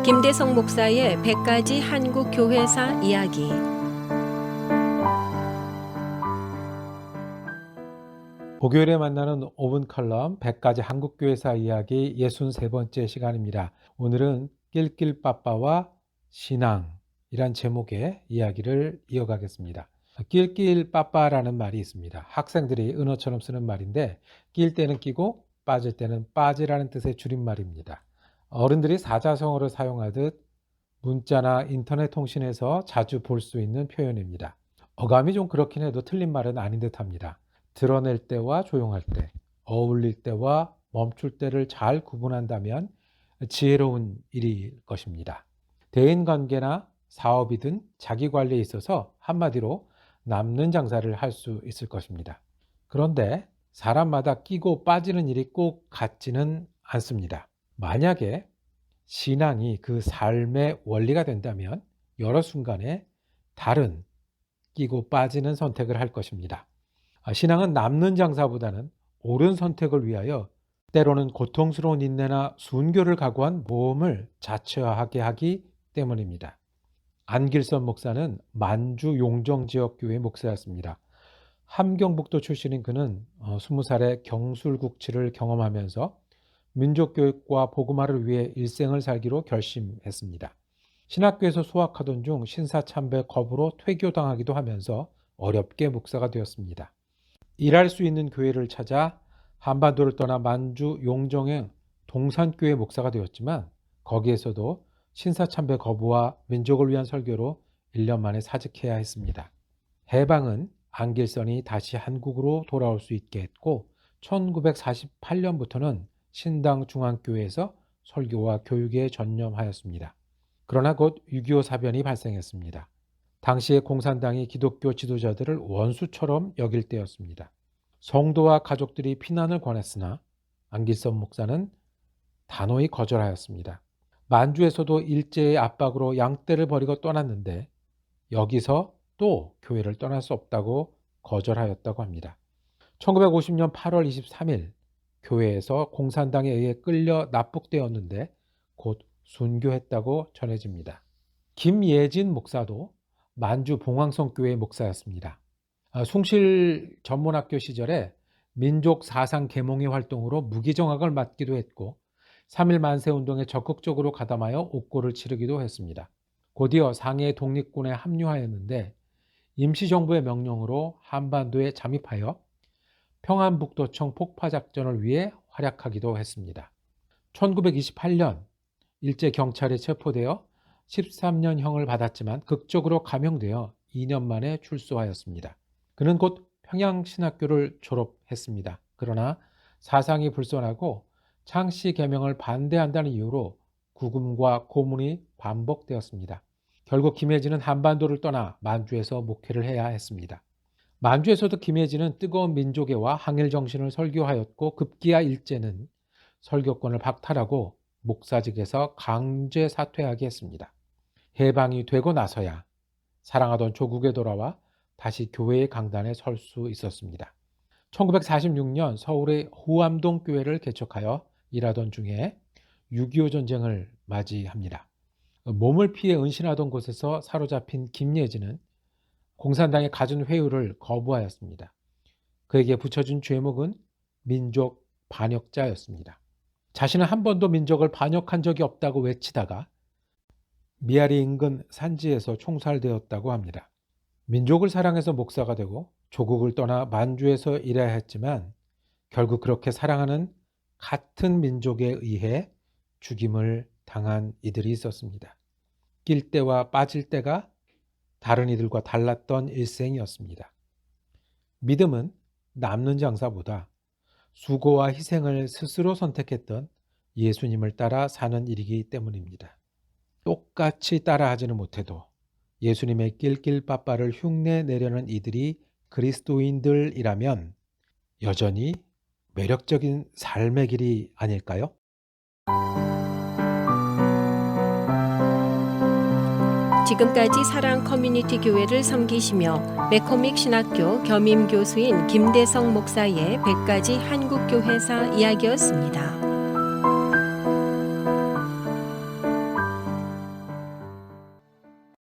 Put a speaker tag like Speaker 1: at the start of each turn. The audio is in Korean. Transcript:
Speaker 1: 김대성 목사의 100가지 한국 교회사 이야기.
Speaker 2: 목요일에 만나는 5분 칼럼 100가지 한국 교회사 이야기 63번째 시간입니다. 오늘은 낄낄빠빠와 신앙이란 제목의 이야기를 이어가겠습니다. 낄낄빠빠라는 말이 있습니다. 학생들이 은어처럼 쓰는 말인데 낄 때는 끼고 빠질 때는 빠지라는 뜻의 줄임말입니다. 어른들이 사자성어를 사용하듯 문자나 인터넷 통신에서 자주 볼 수 있는 표현입니다. 어감이 좀 그렇긴 해도 틀린 말은 아닌 듯합니다. 드러낼 때와 조용할 때, 어울릴 때와 멈출 때를 잘 구분한다면 지혜로운 일일 것입니다. 대인관계나 사업이든 자기관리에 있어서 한마디로 남는 장사를 할 수 있을 것입니다. 그런데 사람마다 끼고 빠지는 일이 꼭 같지는 않습니다. 만약에 신앙이 그 삶의 원리가 된다면 여러 순간에 다른 끼고 빠지는 선택을 할 것입니다. 신앙은 남는 장사보다는 옳은 선택을 위하여 때로는 고통스러운 인내나 순교를 각오한 모험을 자처하게 하기 때문입니다. 안길선 목사는 만주 용정지역교회 목사였습니다. 함경북도 출신인 그는 20살에 경술국치를 경험하면서 민족교육과 복음화를 위해 일생을 살기로 결심했습니다. 신학교에서 수학하던 중 신사참배 겁으로 퇴교당하기도 하면서 어렵게 목사가 되었습니다. 일할 수 있는 교회를 찾아 한반도를 떠나 만주 용정의 동산교회 목사가 되었지만 거기에서도 신사참배 거부와 민족을 위한 설교로 1년 만에 사직해야 했습니다. 해방은 안길선이 다시 한국으로 돌아올 수 있게 했고 1948년부터는 신당중앙교회에서 설교와 교육에 전념하였습니다. 그러나 곧 6.25 사변이 발생했습니다. 당시에 공산당이 기독교 지도자들을 원수처럼 여길 때였습니다. 성도와 가족들이 피난을 권했으나 안길선 목사는 단호히 거절하였습니다. 만주에서도 일제의 압박으로 양떼를 버리고 떠났는데 여기서 또 교회를 떠날 수 없다고 거절하였다고 합니다. 1950년 8월 23일 교회에서 공산당에 의해 끌려 납북되었는데 곧 순교했다고 전해집니다. 김예진 목사도 만주 봉황성교회 목사였습니다. 숭실 전문학교 시절에 민족 사상 계몽의 활동으로 무기정학을 맡기도 했고 3.1 만세운동에 적극적으로 가담하여 옥고를 치르기도 했습니다. 곧이어 상해 독립군에 합류하였는데 임시정부의 명령으로 한반도에 잠입하여 평안북도청 폭파작전을 위해 활약하기도 했습니다. 1928년 일제경찰에 체포되어 13년형을 받았지만 극적으로 감형되어 2년 만에 출소하였습니다. 그는 곧 평양신학교를 졸업했습니다. 그러나 사상이 불선하고 창씨 개명을 반대한다는 이유로 구금과 고문이 반복되었습니다. 결국 김혜진은 한반도를 떠나 만주에서 목회를 해야 했습니다. 만주에서도 김혜진은 뜨거운 민족애와 항일정신을 설교하였고 급기야 일제는 설교권을 박탈하고 목사직에서 강제 사퇴하게 했습니다. 해방이 되고 나서야 사랑하던 조국에 돌아와 다시 교회의 강단에 설 수 있었습니다. 1946년 서울의 후암동 교회를 개척하여 일하던 중에 6.25 전쟁을 맞이합니다. 몸을 피해 은신하던 곳에서 사로잡힌 김예진은 공산당의 갖은 회유를 거부하였습니다. 그에게 붙여준 죄목은 민족 반역자였습니다. 자신은 한 번도 민족을 반역한 적이 없다고 외치다가 미아리 인근 산지에서 총살되었다고 합니다. 민족을 사랑해서 목사가 되고 조국을 떠나 만주에서 일해야 했지만 결국 그렇게 사랑하는 같은 민족에 의해 죽임을 당한 이들이 있었습니다. 낄 때와 빠질 때가 다른 이들과 달랐던 일생이었습니다. 믿음은 남는 장사보다 수고와 희생을 스스로 선택했던 예수님을 따라 사는 일이기 때문입니다. 똑같이 따라하지는 못해도 예수님의 낄낄빠빠를 흉내 내려는 이들이 그리스도인들이라면 여전히 매력적인 삶의 길이 아닐까요?
Speaker 1: 지금까지 사랑 커뮤니티 교회를 섬기시며 매코믹 신학교 겸임 교수인 김대성 목사의 100가지 한국 교회사 이야기였습니다.